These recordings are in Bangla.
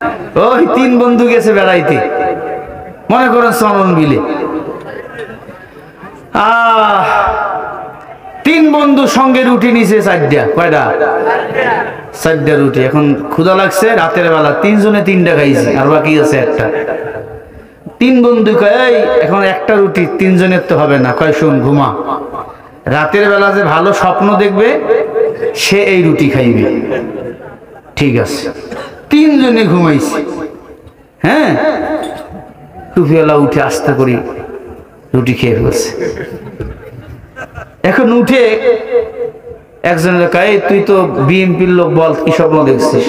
ওই তিন বন্ধু গেছে বেড়াইতে, মনে করেন চরণ বিলে। তিন বন্ধু সঙ্গে রুটি নিছে চারটা, কয়টা? চারটা রুটি। এখন ক্ষুধা লাগছে, রাতের বেলা তিনজনে তিনটা খাইছে, আর বাকি আছে একটা। তিন বন্ধু কয় এখন একটা রুটি তিনজনের তো হবে না, কয় শোন ঘুমা, রাতের বেলা যে ভালো স্বপ্ন দেখবে সে এই রুটি খাইবে। ঠিক আছে, তিনজনে ঘুমাইছে। হ্যাঁ, টুপিওয়ালা উঠে আস্তে করি রুটি খেয়ে ফেলছে। এখন উঠে একজনের কয় তুই তো বিএনপির লোক, বল কি স্বপ্ন দেখছিস?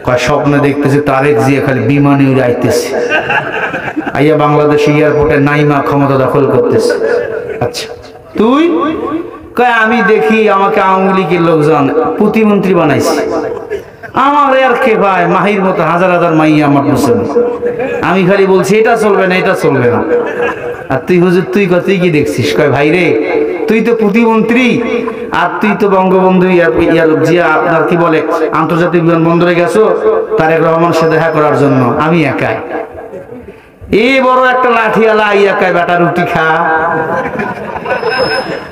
কয় স্বপ্ন দেখতেছে তারেক জিয়া খালি বিমানে উড়ে আইতেছে, আইয়া বাংলাদেশ এয়ারপোর্টে নাইমা ক্ষমতা দখল করতেছে। আচ্ছা তুই? কয় আমি দেখি আমাকে আওয়ামী লীগের লোকজন প্রতিমন্ত্রী বানাইছে, আমার আর কে ভাই মাহির মতো হাজার হাজার মাইয়া আমার পিছনে, আমি খালি বলছি এটা চলবে না, এটা চলবে না। আর তুই হুজুর তুই কি দেখছিস? কয় ভাই রে, তুই তো প্রতিমন্ত্রী, আর তুই তো বঙ্গবন্ধু জিয়া আপনার কি বলে আন্তর্জাতিক বিমানবন্দরে গেছো তারেক রহমানের সাথে দেখা করার জন্য, আমি একাই। এই বড় একটা লাঠিওয়ালা একাই বেটা রুটি খা।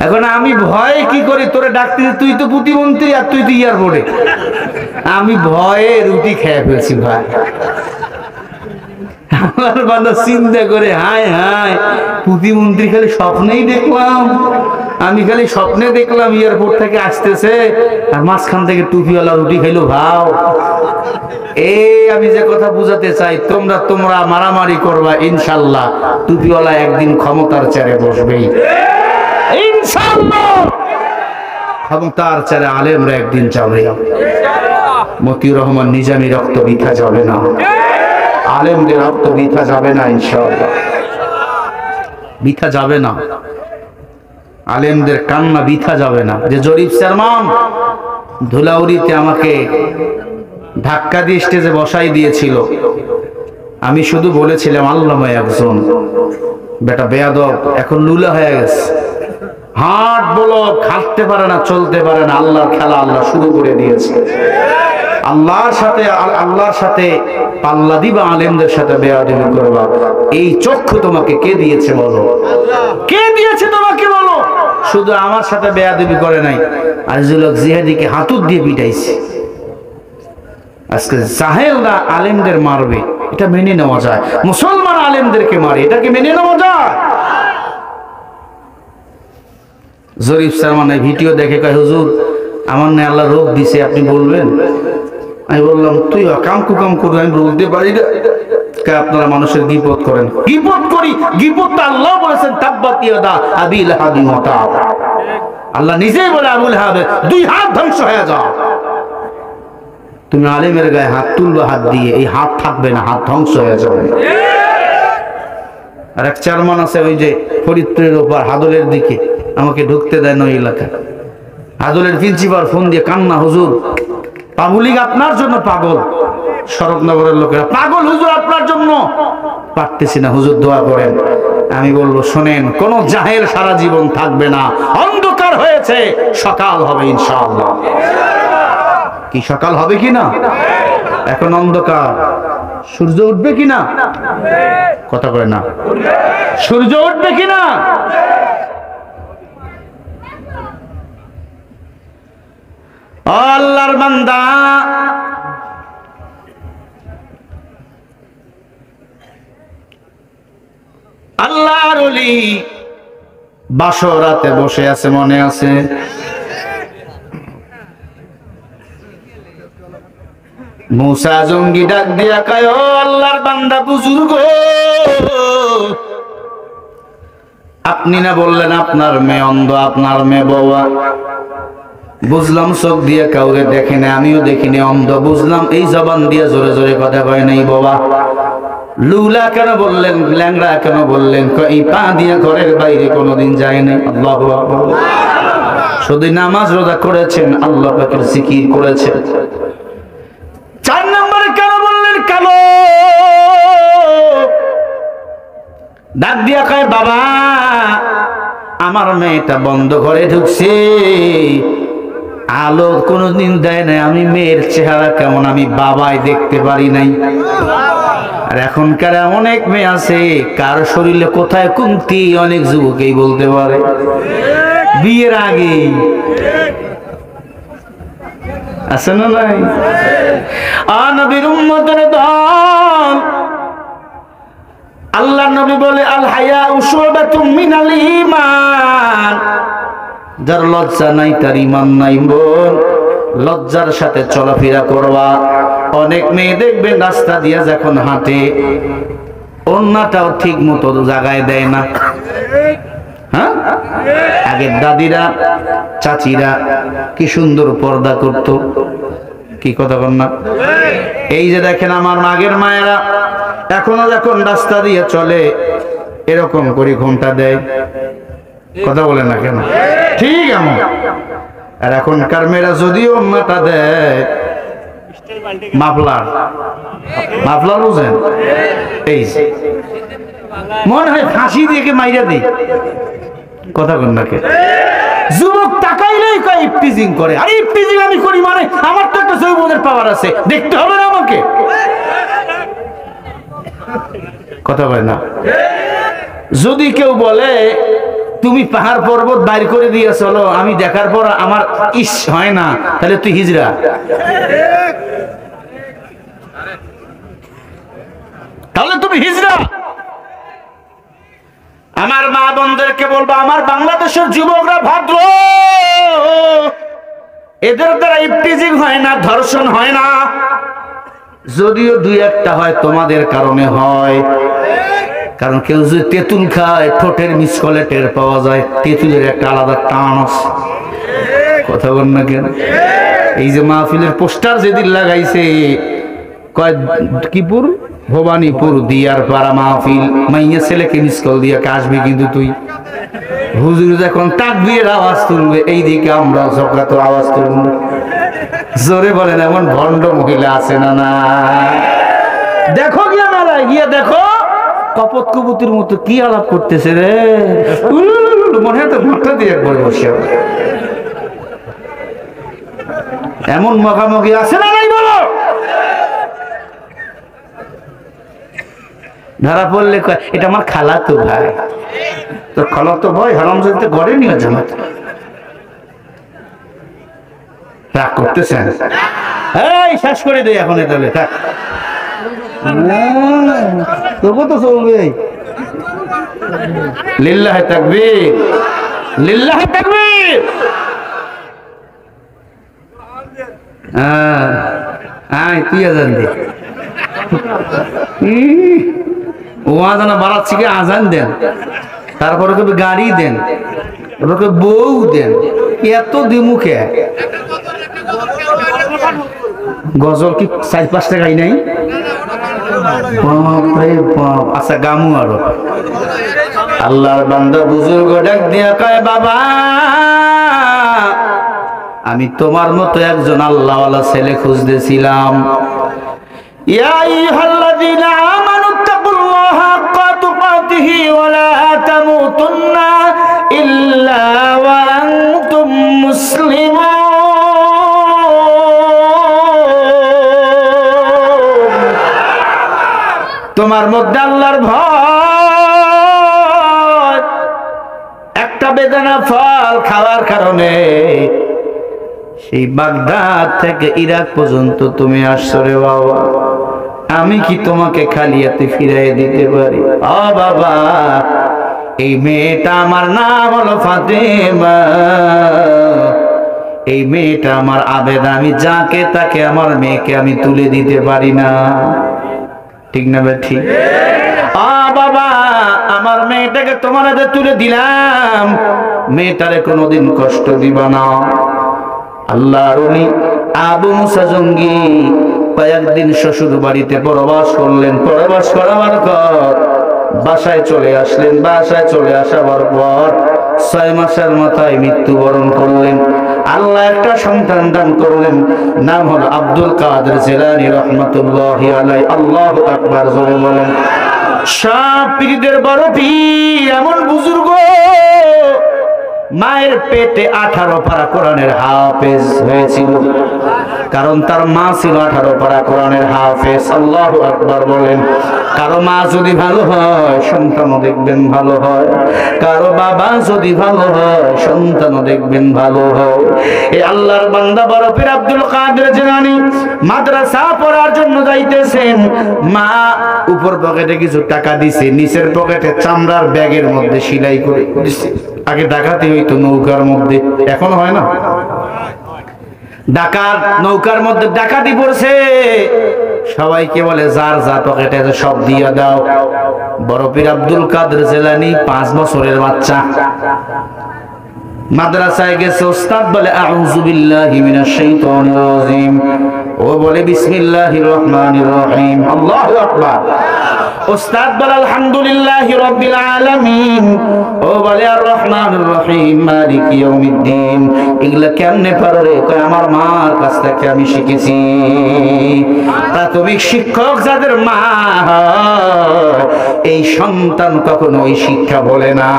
এখন আমি ভয়ে কি করি, তোরে ডাকতে, তুই তো প্রতিমন্ত্রী আর তুই তো এয়ারপোর্টে, আমি ভয়ে রুটি খেয়ে ফেলছি ভাই। আমার বান্দা চিন্তা করে হায় হায়, প্রতিমন্ত্রী খালি স্বপ্নেই দেখলাম, আমি খালি স্বপ্নে দেখলাম এয়ারপোর্ট থেকে আসতেছে, আর মাঝখান থেকে টুপিওয়ালা রুটি খাইলো ভাও। এই আমি যে কথা বুঝাতে চাই, তোমরা মারামারি করবা, ইনশাল্লাহ টুপিওয়ালা একদিন ক্ষমতার চেয়ারে বসবেই, ইনশাল্লাহ ক্ষমতার চেয়ারে আলেমরা একদিন যাবে। মতিউর রহমান নিজামী রক্ত বৃথা যাবে না, আলেমদের রক্ত বৃথা যাবে না, ইনশাআল্লাহ বৃথা যাবে না, আলেমদের কান্না বৃথা যাবে না। যে জরিফ চেয়ারম্যান ধুলাউড়িতে আমাকে ধাক্কা দিয়ে স্টেজে বসাই দিয়েছিল, আমি শুধু বলেছিলাম আল্লাময় একজন বেটা বেয়াদব, এখন লুলা হয়ে গেছে, হাট বলো খাটতে পারে না, চলতে পারে না, আল্লাহর খেলা আল্লাহ শুরু করে দিয়েছে। আল্লাহর সাথে পাল্লা দিবা, আলেমদের সাথে বেয়াদবি করবা, এই চক্ষু তোমাকে কে দিয়েছে বলো? কে দিয়েছে তোমাকে বলো? শুধু আমার সাথে বেয়াদবি করে নাই, আজিজুল হক জিহাদিকে হাতুড় দিয়ে পিটাইছে। আজকে জাহেলরা আলেমদের মারবে, এটা মেনে নেওয়া যায়? মুসলমান আলেমদেরকে মারে, এটাকে মেনে নেওয়া যায়? জরিফ চেয়ারম্যান ভিডিও দেখে কয় হুজুর আমার না আল্লাহ রোগ দিছে, আপনি বলবেন? আমি বললাম তুই কাম করবি, আমি বলতে পারি না। আপনারা মানুষের গীপত করেন। গীপত করি, গীপত আল্লাহ বলেছেন তাব্বাত ইয়াদা আবি লাহাব ওয়া তাব, আল্লাহ নিজেই বলে আবু লাহাবের দুই হাত ধ্বংস হয়ে যাও। তুমি আলেমের গায়ে হাত তুলবে, হাত দিয়ে এই হাত থাকবে না, হাত ধ্বংস হয়ে যাবে। আর এক চেয়ারম্যান আছে ওই যে ফরিদপুরের ওপার হাদলের দিকে, আমাকে ঢুকতে দেয় না ওই এলাকায়। হাদলের প্রিন্সিপাল ফোন দিয়ে কান্না, হুজুর পাবলিক আপনার জন্য পাগল, শরৎনগরের লোকেরা পাগল হুজুর আপনার জন্য, পারতেছি না হুজুর দোয়া করেন। আমি বলবো শোনেন, কোন জাহেল সারা জীবন থাকবে না, অন্ধকার হয়েছে, সকাল হবে ইনশাআল্লাহ। কি সকাল হবে কিনা? এখন অন্ধকার, সূর্য উঠবে কিনা? কথা কয় না, সূর্য উঠবে কিনা? আল্লাহর বান্দা, আল্লাহর ওলি বাসরাতে বসে আছে, মনে আছে? মুসা জঙ্গি ডাক দিয়া কয় ও আল্লাহর বান্দা বুজুর্গ, আপনি না বললেন আপনার মেয়ে অন্ধ, আপনার মেয়ে বওয়া? বুঝলাম চোখ দিয়ে কাউরে দেখে না, আমিও দেখিনি, অন্ধ বুঝলাম। এই জবান দিয়ে জোরে জোরে কথা কয় নাই বাবা। লুলা কেন বললেন, ল্যাংড়া কেন বললেন? এই পা দিয়ে ঘরের বাইরে কোনোদিন যায় নাই। আল্লাহু আকবার। শুধু নামাজ রোজা করেছেন, আল্লাহ পাকের জিকির করেছেন। 4 নম্বরে কেন বললেন কালো? ডাক দিয়া কয় বাবা আমার মেয়েটা বন্ধ ঘরে ঢুকছে, আলো কোনোদিন দেয় নাই, আমি মেয়ের চেহারা কেমন আমি বাবাই দেখতে পারি নাই। আর এখনকার অনেক মেয়ে আছে কার শরীরে কোথায় কমতি অনেক যুবকেই বলতে পারে বিয়ের আগে। আছে না নাই? নবীর উম্মতের দল, আল্লাহ নবী বলে আল হায়া শুবাতুম মিনাল ঈমান। যার লজ্জা নাই তার ঈমান নাই। বোন, লজ্জার সাথে চলাফেরা করবা। অনেক মেয়ে দেখবেন রাস্তা দিয়ে যখন হাঁটে ওন্নাটাও ঠিক মতো জায়গায় দেয় না। হ্যাঁ, আগের দাদিরা চাচিরা কি সুন্দর পর্দা করত, কি কথা বল না? এই যে দেখেন আমার আগের মায়েরা এখনো যখন রাস্তা দিয়ে চলে এরকম করে ঘোমটা দেয়, কথা বলে না কেন? ঠিক এমন। আর এখনকার মেয়েরা যদিও ওন্নাটা দেয় মাফলার, মাফলার বুঝেন? এই মনে হয় ফাঁসি দিয়ে মাইরা দিই, কথা বল না কে? যুবক তাকাইলেই কয় ইফটিজিং করে। আর ইফটিজিং আমি করি মানে আমার তো একটা যৌবনের পাওয়ার আছে, দেখতে হবে না আমাকে? কথা বলে না? যদি কেউ বলে তুমি পাহাড় পর্বত বাইর করে দিয়ে চলো, আমি দেখার পর আমার ইস হয় না, তাহলে তুই হিজড়া। তাহলে তুমি হিজড়া। আমার মা বোনদেরকে বলবো, আমার বাংলাদেশের যুবকরা ভদ্র, এদের দ্বারা ইফটিজিং হয় না, ধর্ষণ হয় না। যদিও দুই একটা হয় তোমাদের কারণে হয়, কারণ কেউ যদি তেঁতুল খায় ঠোঁটের মিসকলে টের পাওয়া যায়, তেঁতুলের একটা আলাদা টান আছে, কথা বল না কেন? এই যে মাহফিলের পোস্টার যেদিন লাগাইছে কয় কিপুর ভবানীপুর দিয়ার পাড়া মাহফিল, মাইয়া ছেলেকে মিসকল দিয়ে আসবি কিন্তু তুই। হুজুর যখন তাকবীরের আওয়াজ তুলবে এইদিকে আমরা সবরা তো আওয়াজ তুলব। জোরে বলেন এমন ভণ্ড মহিলা আছে না? না, দেখো গিয়া মেলায় গিয়া দেখো কপত কবুতির মতো কি আলাপ করতেছে রে, মনে হয় তো মাথা দিয়ে একবার বসে। এমন মগামগি আছে না নাই বলো? ধরা পড়লে এটা আমার খালাতো ভাই। তো খালাতো ভাই হারাম জানতে ঘরে নিয়ে জামাত রাগ করতেছেন? এই শেষ করে দেয় এখন, তাহলে থাক, তবু তো চলবে। লিল্লাহে তাকবীর, লিল্লাহে তাকবীর। হ্যাঁ, তুই আজান দে। ও আজানা বাড়াচ্ছি কি? আজান দেন, তারপরে কবে গাড়ি দেন, ওকে বউ দেন, এত দিমুখে গজল কি 4-5 টাকাই নাই? আচ্ছা গামু আরো। আল্লাহর বান্দা বুজুর্গ ডাক দিয়া কয়, বাবা আমি তোমার মতো একজন আল্লাহওয়ালা ছেলে খুঁজতেছিলাম। ইয়া আইয়ুহাল্লাযীনা আমানুত্তাকুল্লাহা হাক্কা তুকাতিহি ওয়া লা তামুতুন্না ইল্লা ওয়া আনতুম মুসলিমুন। তোমার মধ্যে আল্লাহর ভয়, একটা বেদানা ফল খাওয়ার কারণে সেই বাগদাদ থেকে ইরাক পর্যন্ত তুমি আসছো রে বাবা। আমি কি তোমাকে খালি হাতে ফিরাই দিতে পারি? ও বাবা, এই মেয়েটা আমার নাম হলো ফাতেমা, এই মেয়েটা আমার আবেদন, আমি যাকে তাকে আমার মেয়েকে আমি তুলে দিতে পারি না, ঠিক না ভাই? ঠিক। বাবা আমার মেয়েটাকে তোমার হাতে তুলে দিলাম, মেয়েটারে কোনোদিন কষ্ট দিবা না। আল্লাহর ওলি আবু মুসা জঙ্গি কয়েকদিন শ্বশুর বাড়িতে প্রবাস করলেন। প্রবাস করার পর বাসায় চলে আসলেন। বাসায় চলে আসার পর 6 মাসের মাথায় মৃত্যুবরণ করলেন। আল্লাহ একটা সন্তান দান করলেন, নাম হলো আব্দুল কাদের জিলানী রাহমাতুল্লাহি আলাইহি। আল্লাহু আকবার, জোরে বলেন। সব পীরদের বড় পীর, এমন বুজুর্গ মায়ের পেটে 18 পারা কোরআনের হাফেজ হয়েছিল, কারণ তার মা ছিল 18 পারা কোরআনের হাফেজ। আল্লাহু আকবার বলেন। কারো মা যদি ভালো হয় সন্তানও দেখবেন ভালো হয়, কারো বাবা যদি ভালো হয় সন্তানও দেখবেন ভালো হয়। এই আল্লাহর বান্দা বড় পীর আব্দুল কাদের জিলানী মাদ্রাসা পড়ার জন্য যাইতেছেন, মা উপর পকেটে কিছু টাকা দিছে, নিচের পকেটে চামড়ার ব্যাগের মধ্যে সেলাই করে দিছে। আগে ডাকাতি হইতো নৌকার মধ্যে, এখন হয় না। ডাকাত নৌকার মধ্যে ডাকাতি পড়ছে, সবাইকে বলে যার যা পকেটে আছে সব দিয়ে দাও। বড় পীর আব্দুল কাদের জিলানী 5 বছরের বাচ্চা, মাদ্রাসায় গেছে, ওস্তাদ বলে আউযু বিল্লাহি মিনাশ শাইতানির রাজিম, ও বলে বিসমিল্লাহির রহমানির রহিম। আল্লাহু আকবার। ওস্তাদ বলে আলহামদুলিল্লাহি রাব্বিল আলামিন, ও বলে আর রহমানির রহিম মালিক ইয়াউমিদ্দিন। এগুলা কেমনে পারো রে? কয় আমার মার কাছ থেকে আমি শিখেছি। প্রাথমিক শিক্ষক যাদের মা হয়, এই সন্তান কখনো ওই শিক্ষা বলে না।